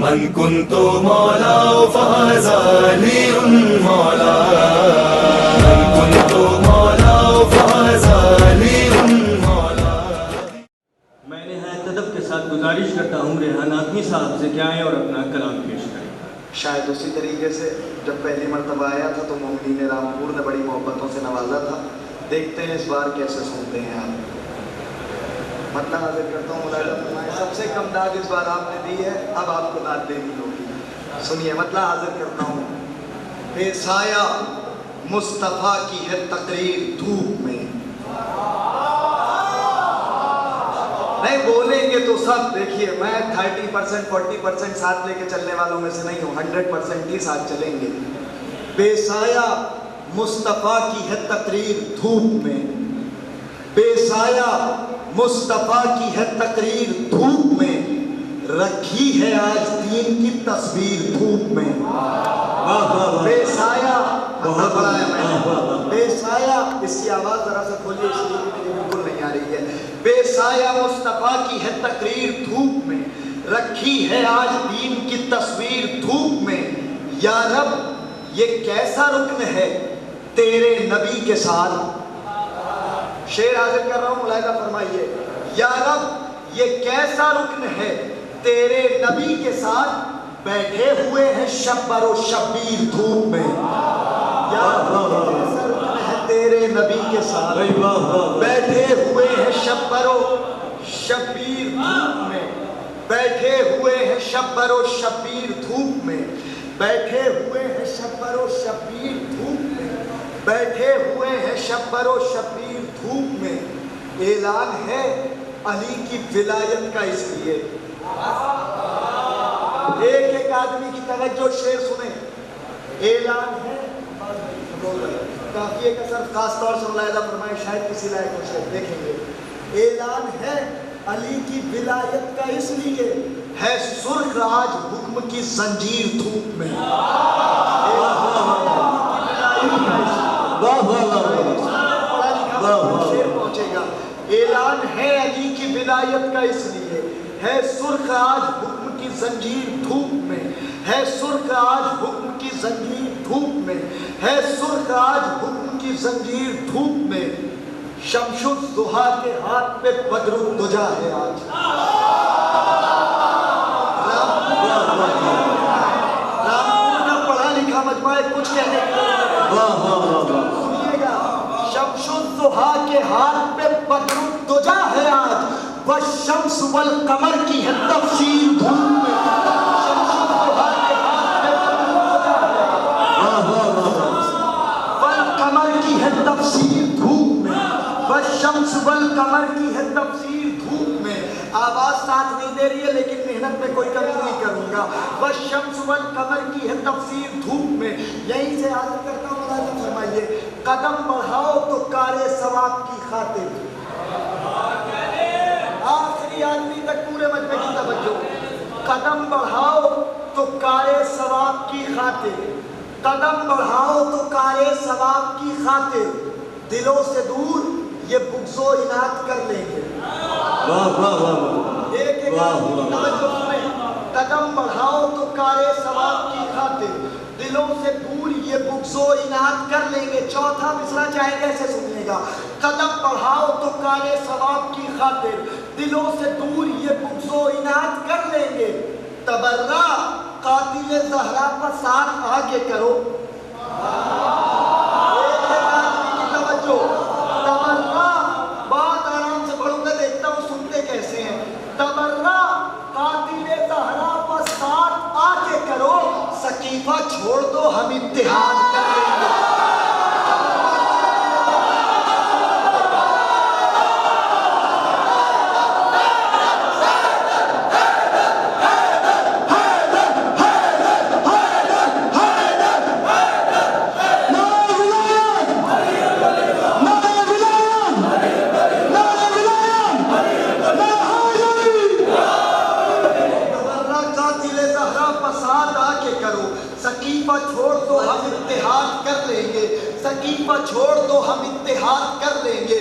من كنت مولاه فهذا علي مولاه، من كنت مولاه فهذا علي مولاه. میں نہایت ادب کے ساتھ گزارش کرتا ہوں ریحان آدمی صاحب سے کہ آئیں اور اپنا کلام پیش کریں. شاید اسی طریقے سے جب پہلی مرتبہ آیا تھا تو مومنین رامپور نے بڑی محبتوں سے نوازا تھا. دیکھتے ہیں اس بار کیسے سنتے ہیں آپ. مطلب حاضر کرتا ہوں مولانا، سب سے کم داد اس بار آپ نے دی ہے، اب آپ کو داد دینی ہوگی. سنیے مطلب حاضر کرتا ہوں. بے سایہ مصطفیٰ کی ہے تقریر دھوپ میں. نہیں بولیں گے تو سب دیکھیے، میں 30% 40% ساتھ لے کے چلنے والوں میں سے نہیں ہوں، 100% ہی ساتھ چلیں گے. بے سایہ مصطفیٰ کی ہے تقریر دھوپ میں، بے سایہ مصطفیٰ کی ہے تقریر دھوپ میں، رکھی ہے آج دین کی تصویر دھوپ میں. بے سایہ بہت بڑا ہے. میں بے سایہ، اس کی آواز ذرا سے کھولیے، اس لیے مجھے بالکل نہیں آ رہی ہے. بے سایہ مصطفیٰ کی ہے تقریر دھوپ میں، رکھی ہے آج دین کی تصویر دھوپ میں. یا رب یہ کیسا رکن ہے تیرے نبی کے ساتھ. شعر حاضر کر رہا ہوں، ملاحظہ فرمائیے. یا رب یہ کیسا رکن ہے تیرے نبی کے ساتھ، بیٹھے ہوئے ہیں شب بر و شبیر دھوپ میں. یا رب یہ کیسا رکن ہے تیرے نبی کے ساتھ، بیٹھے ہوئے ہیں شب بر و شبیر دھوپ میں، بیٹھے ہوئے ہیں شب بر و شبیر دھوپ میں، بیٹھے ہوئے ہیں شب بر و شبیر دھوپ میں، بیٹھے ہوئے ہیں شب بر و شبیر دھوپ میں. اعلان ہے علی کی ولایت کا اس لیے. ایک ایک آدمی کی توجہ، شعر سنیں. اعلان ہے، کافی ایک اثر خاص طور سے ملاحظہ فرمائے، شاید کسی لائق کو شعر دیکھیں گے. اعلان ہے علی کی ولایت کا اس لیے، ہے سرخ آج حکم کی زنجیر دھوپ میں. اعلان ہے علی کی ولایت کا اس لیے، ہے سرخ آج حکم کی زنجیر دھوپ میں، ہے سرخ آج حکم کی زنجیر دھوپ میں، ہے سرخ آج حکم کی زنجیر دھوپ میں. شمس الضحیٰ کے ہاتھ پہ بدر الدجا ہے آج. رامپور کا پڑھا لکھا مجمع ہے، کچھ کہنے سنیے گا. شمس الضحیٰ کے ہاتھ پہ بدر الدجا ہے آج، والشمس والقمر کی ہے تفسیر دھوپ میں. شمس الضحیٰ کے ہاتھ پہ بدر الدجا ہے، والقمر کی ہے تفسیر دھوپ میں، والشمس والقمر کی ہے تفسیر دھوپ میں. آواز ساتھ نہیں دے رہی ہے لیکن محنت میں کوئی کمی نہیں کروں گا. والشمس والقمر کی ہے تفسیر دھوپ میں. یہیں سے حاضر کرتا ہوں، ملاحظہ فرمائیے. قدم بڑھاؤ تو کار ثواب کی خاطر. آخری آدمی تک پورے مجمع کی توجہ. قدم بڑھاؤ تو کار ثواب کی خاطر، قدم بڑھاؤ تو کار ثواب کی خاطر، دلوں سے دور یہ بغض و عناد کر لیں گے. ایک ایک آدمی کی توجہ سنیں. قدم بڑھاؤ تو کار ثواب کی خاطر، دلوں سے دور یہ بغض و عناد کر لیں گے. چوتھا مصرع چاہے کیسے سنیے گا. قدم بڑھاؤ تو کار ثواب کی خاطر، دلوں سے دور یہ بغض و عناد کر لیں گے. تبرہ قاتل زہرا پر ساتھ آگے کرو. ایک ایک آدمی کی توجہ. تبرہ، بات آرام سے پڑھوں گا، دیکھتا ہوں سنتے کیسے ہیں. تبرہ قاتل زہرا پر ساتھ آگے کرو، سقیفہ چھوڑ دو ہم اتحاد کر لیں گے. سقیفہ چھوڑ دو ہم اتحاد کر لیں گے، سقیفہ چھوڑ دو ہم اتحاد کر لیں گے.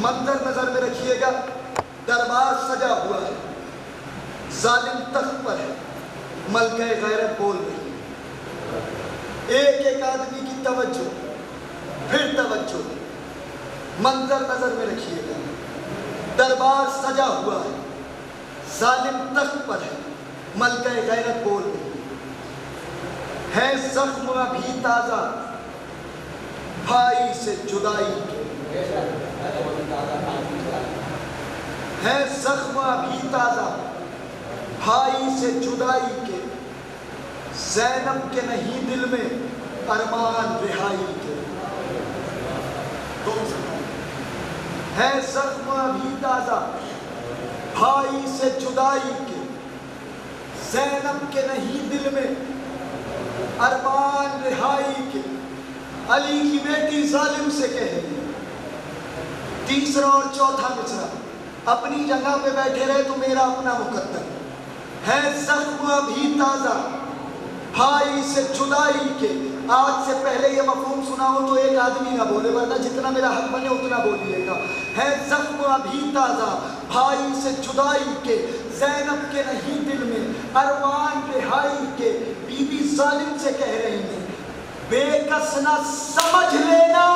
منظر نظر میں رکھیے گا، دربار سجا ہوا ہے، ظالم تخت پر ہے، ملکہ غیرت بول رہی ہے، ایک ایک آدمی کی توجہ، پھر توجہ، منظر نظر میں رکھیے گا، دربار سجا ہوا ہے، ظالم تخت پر ہے، ملکہ غیرت بول رہی ہے زخم ابھی تازہ بھائی سے جدائی کے، ہے زخم ابھی تازہ بھائی سے جدائی کے، زینب کے نہیں دل میں ارمان رہائی کے، ہے زخم ابھی تازہ بھائی سے جدائی کے، زینب کے نہیں دل میں ارمان رہائی کے، علی کی بیٹی ظالم سے کہہ رہی، تیسرا اور چوتھا مصرع، اپنی جگہ پہ بیٹھے رہے تو میرا اپنا مقدر ہے زخم ابھی تازہ بھائی سے جدائی کے۔ آج سے پہلے یہ مفہوم سنا ہو تو ایک آدمی نہ بولے، ورنہ جتنا میرا حق بنے اتنا بولیے گا۔ ہے زخم ابھی تازہ بھائی سے جدائی کے، زینب کے نہیں دل میں ارمان رہائی کے، بی بی ظالم سے کہہ رہی ہیں بے کس نہ سمجھ لینا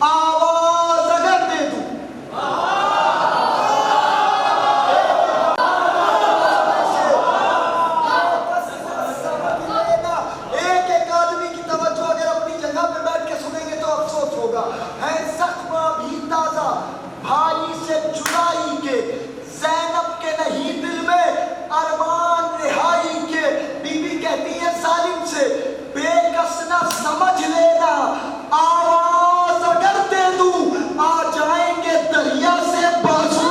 آواز اگر دے دوں، ہے زخم ابھی تازہ بھائی سے جدائی کے، زینب کے نہیں دل میں ارمان رہائی کے، بی بی کہتی ہے ظالم سے بے کس نہ سمجھ لینا آواز اگر دے دوں آ جائیں گے دریا سے بازو۔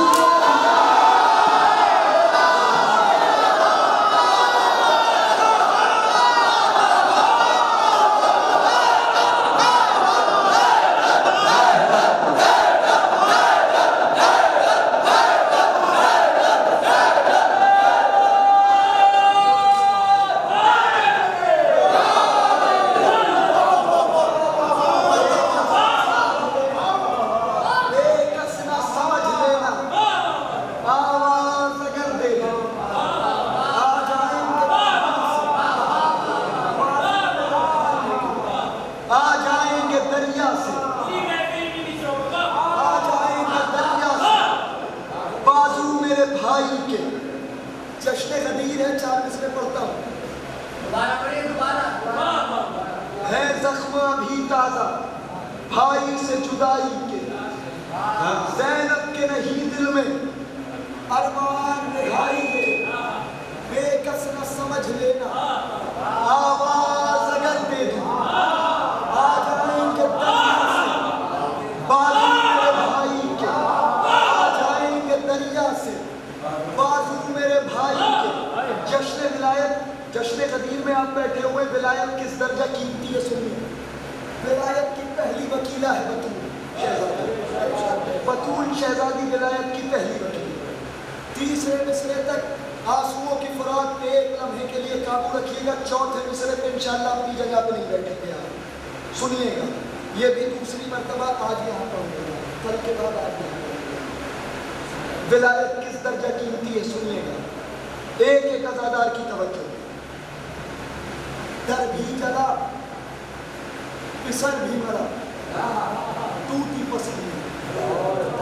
جشن غدیر ہے، 4 مصرع پڑھتا ہوں۔ ہے زخم ابھی تازہ بھائی سے جدائی کے، زینب کے نہیں دل میں ارمان رہائی کے، بے کس نہ سمجھ لینا آواز اگر دے دوں آ جائیں گے دریا سے بازو میرے بھائی کے، آ جائیں گے دریا سے بازو میرے بھائی کے۔ جشن ولایت، جشن غدیر میں آپ بیٹھے ہوئے، ولایت کس درجہ قیمتی ہے سنیے۔ ولایت کی پہلی وکیلہ ہے بطول شہزادی، بطول شہزادی ولایت کی پہلی وکیل۔ تیسرے مصرع تک آنسوؤں کی فرات پہ ایک لمحے کے لیے قابو رکھیے گا، چوتھے مصرع پہ انشاءاللہ اپنی جگہ پہ نہیں بیٹھیں گے آپ، سنیے گا۔ یہ بھی دوسری مرتبہ آج یہاں پڑھوں گا، کل کے بعد آج یہاں پڑھوں گا۔ ولایت کس درجہ قیمتی ہے سنیے گا، ایک ایک عزادار کی توجہ۔ در بھی جلا پسر بھی مرا ٹوٹی پسلی۔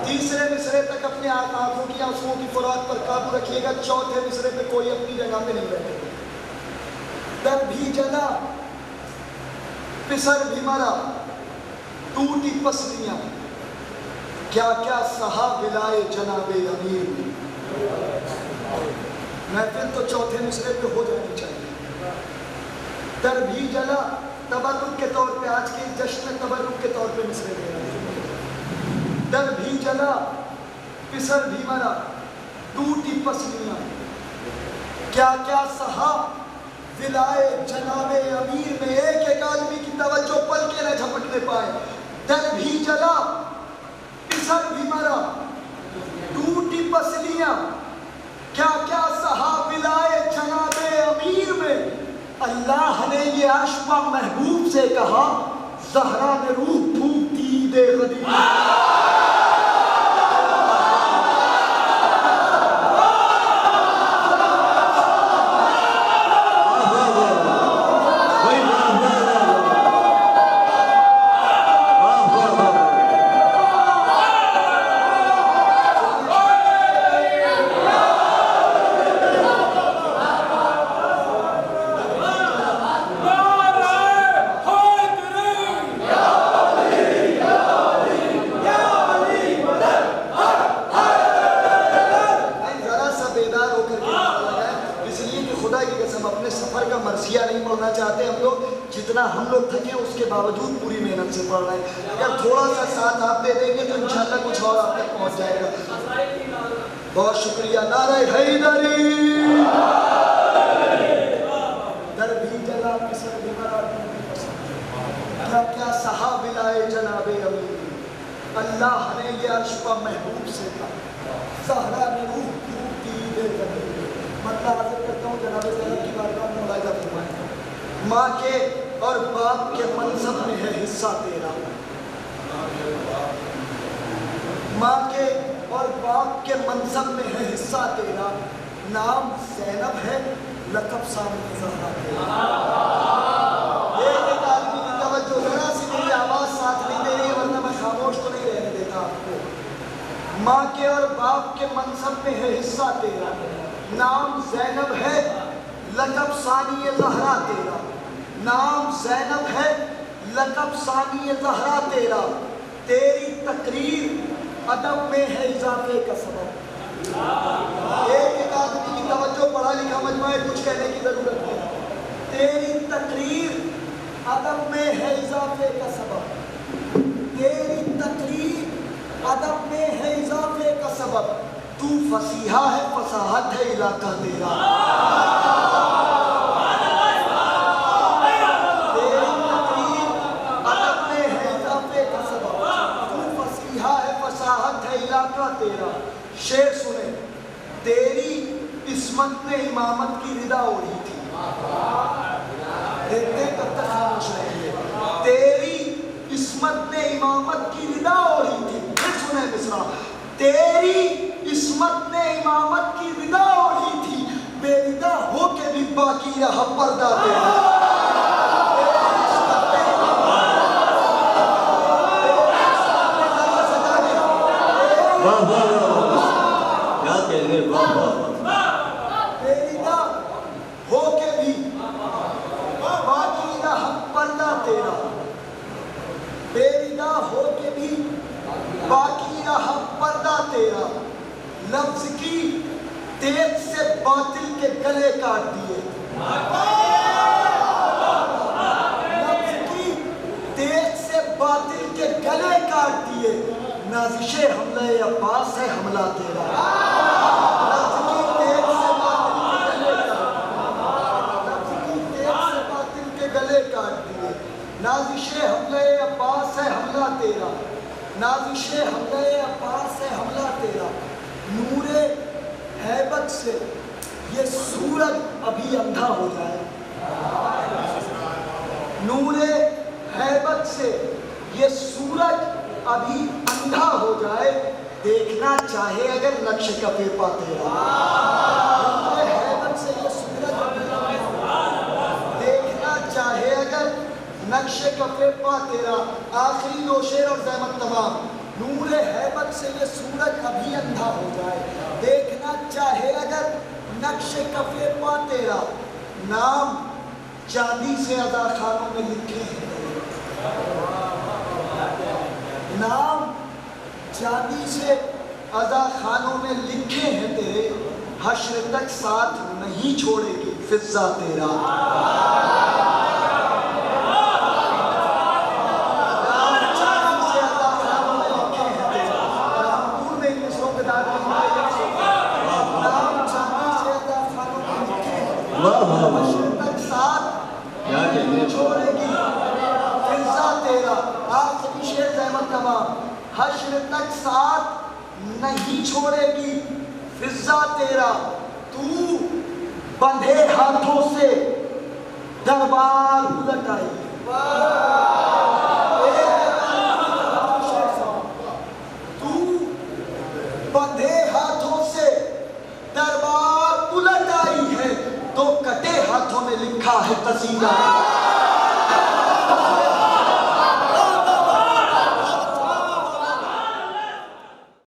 تیسرے مصرع تک اپنے آنکھوں کی آنسوؤں کی فرات پر قابو رکھیے گا، چوتھے مصرع پہ کوئی اپنی جگہ پہ نہیں بیٹھے گا۔ در بھی جلا پسر بھی مرا ٹوٹی پسلیاں، کیا کیا سہا ولائے جناب امیر نے۔ محفل تو چوتھے مصرع پہ ہو جانی چاہیے۔ در بھی جلا تبرک کے طور پہ، آج کے جشن میں تبرک کے طور پہ مصرع دے رہے ہیں۔ در بھی جلا پسر بھی مرا ٹوٹی پسلیاں، کیا کیا سہا ولائے جناب امیر میں۔ ایک ایک آدمی کی توجہ پل کے نہ جھپٹنے پائے۔ در بھی جلا پسر بھی مرا ٹوٹی پسلیاں، کیا کیا سہا ولائے جناب امیر میں۔ اللہ نے یہ عشقہ محبوب سے کہا، زہرا نے روح پھونک دی عید غدیر۔ جتنا ہم لوگ تھکے اس کے باوجود پوری محنت سے پڑھ رہے ہیں. اگر تھوڑا سا ساتھ آپ دے دیں گے تو انشاءاللہ کچھ اور آپ تک پہنچ جائے گا. بہت شکریہ. نعرہ حیدری. در بھی جلا کسر بھی مراد کیا کیا صحاب لائے جناب علی. اللہ نے یہ عرش پر محبوب سے کہا زہرا نے روح کی دے کر. مطلب حاضر کرتا ہوں جناب زینب کی بارگاہ میں ملاحظہ فرمائیں. ماں کے اور باپ کے منصب میں ہے حصہ تیرا. ماں کے اور باپ کے منصب میں ہے حصہ تیرا. نام زینب ہے لقب سامنے زہرا تیرا. ایک آدمی کی توجہ ذرا سی میری آواز ساتھ نہیں دے رہی ہے ورنہ میں خاموش تو نہیں رہنے دیتا آپ کو. ماں کے اور باپ کے منصب میں ہے حصہ تیرا. نام زینب ہے لقب ثانی زہرا تیرا. نام زینب ہے لقب ثانی زہرا تیرا. تیری تقریر ادب میں ہے اضافے کا سبب. ایک آدمی کی توجہ پڑھا لکھا مجمع ہے کچھ کہنے کی ضرورت ہے. تیری تقریر ادب میں ہے اضافے کا سبب. تیری تقریر ادب میں ہے اضافے کا سبب. تو فصیحہ ہے فصاحت ہے علاقہ تیرا. تیری تقریر ادب میں ہے اضافے کا سبب. تو فصیحہ ہے فصاحت ہے علاقہ تیرا. شعر سنیں. تیری عصمت نے امامت کی ردا اوڑھی تھی. دیکھتے کب تک خاموش رہیں گے. تیری عصمت نے امامت کی ردا اوڑھی تھی. پھر سنیں مصرع. تیری عصمت نے امامت کی ردا اوڑھی تھی. بے ردا ہو کے بھی باقی رہا پردہ تیرا. کیا کہنے بےردا ہو کے بھی باقی رہا پردہ تیرا. بےردا ہو کے بھی باقی رہا پردہ تیرا. لفظ کی تیز سے باطل کے گلے کاٹ دیے. لفظ کی تیز سے باطل کے گلے کاٹ دیے. نازش حملہ عباس ہے حملہ تیرا. لفظ کی تیز سے باطل کے گلے کاٹ. لفظ کی تیز سے باطل کے گلے کاٹ دیے. نازش حملہ عباس ہے حملہ تیرا. نازش حملہ عباس ہے حملہ تیرا. نور ہیبت سے یہ سورج ابھی اندھا ہو جائے. نور ہیبت سے یہ سورج ابھی اندھا ہو جائے. دیکھنا چاہے اگر نقش کفے پا تیرا. نور ہیبت سے یہ سورج ابھی اندھا ہو جائے. دیکھنا چاہے اگر نقش کفے پا تیرا. آخری دو شعر اور زحمت تمام. نور ہیبت سے یہ سورج ابھی اندھا ہو جائے. دیکھنا چاہے اگر نقش کفے پا تیرا. نام چاندی سے ادا خانوں میں لکھے ہیں. نام چاندی سے ادا خانوں میں لکھے ہیں تیرے. حشر تک ساتھ نہیں چھوڑے گی فضا تیرا. حشر تک ساتھ نہیں چھوڑے گی فضا تیرا. تو بندھے ہاتھوں سے دربار الٹ آئی. تو بندھے ہاتھوں سے دربار الٹ آئی ہے تو کٹے ہاتھوں میں لکھا ہے قصیدہ.